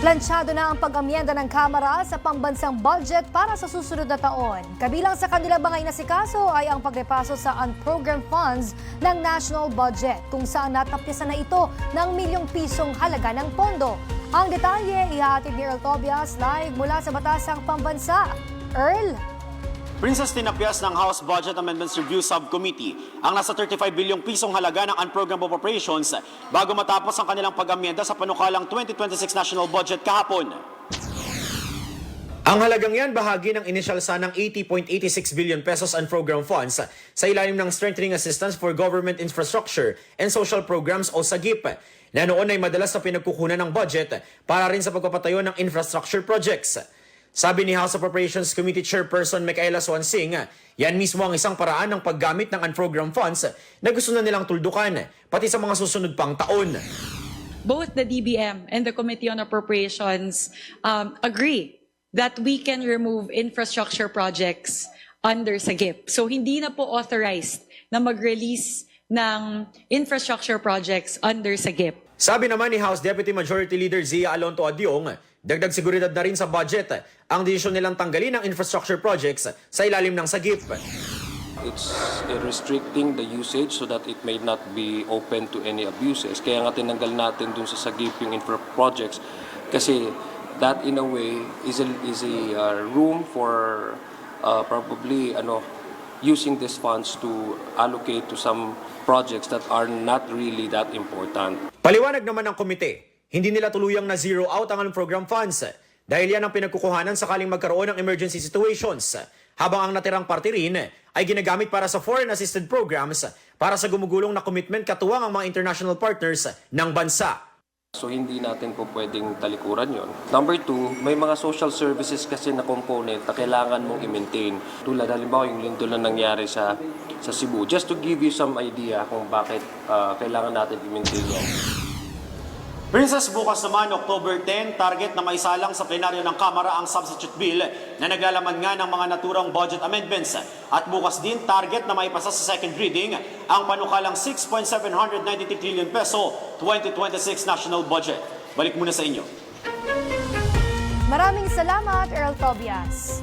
Plansyado na ang pag-amyenda ng Kamara sa pambansang budget para sa susunod na taon. Kabilang sa kanilang mga inasikaso ay ang pagrepaso sa unprogrammed funds ng national budget, kung saan natapyasan na ito ng milyong pisong halaga ng pondo. Ang detalye ihahatid ni Earl Tobias live mula sa Batasang Pambansa. Earl? Princess, tinapyas ng House Budget Amendments Review Subcommittee ang nasa 35 bilyong pisong halaga ng unprogrammed appropriations bago matapos ang kanilang pag-amyenda sa panukalang 2026 national budget kahapon. Ang halagang yan bahagi ng inisyal sanang 80.86 billion pesos unprogrammed funds sa ilalim ng Strengthening Assistance for Government Infrastructure and Social Programs o SAGIP, na noon ay madalas na pinagkukunan ng budget para rin sa pagpapatayo ng infrastructure projects. Sabi ni House Appropriations Committee Chairperson Micaela Swansing, yan mismo ang isang paraan ng paggamit ng unprogrammed funds na gusto na nilang tuldukan, pati sa mga susunod pang taon. Both the DBM and the Committee on Appropriations agree that we can remove infrastructure projects under SAGIP. So hindi na po authorized na mag-release ng infrastructure projects under SAGIP. Sabi naman ni House Deputy Majority Leader Zia Alonto Adyong, dagdag seguridad na rin sa budget ang desisyon nilang tanggalin ang infrastructure projects sa ilalim ng SAGIP. It's restricting the usage so that it may not be open to any abuses. Kaya nga tinanggal natin dun sa SAGIP yung infra projects kasi that in a way is a room for probably using these funds to allocate to some projects that are not really that important. Paliwanag naman ng komite, hindi nila tuluyang na zero out ang program funds dahil yan ang pinagkukuhanan sakaling magkaroon ng emergency situations, habang ang natirang parte rin ay ginagamit para sa foreign assisted programs para sa gumugulong na commitment katuwang ang mga international partners ng bansa. So hindi natin po pwedeng talikuran yon. Number two, may mga social services kasi na component na kailangan mong i-maintain. Tulad halimbawa yung lindol na nangyari sa Cebu. Just to give you some idea kung bakit kailangan natin i-maintain yan. Princess, bukas naman, October 10, target na maisalang sa plenaryo ng Kamara ang substitute bill na naglalaman nga ng mga naturang budget amendments. At bukas din, target na maipasa sa second reading ang panukalang 6.793 trillion peso 2026 national budget. Balik muna sa inyo. Maraming salamat, Earl Tobias.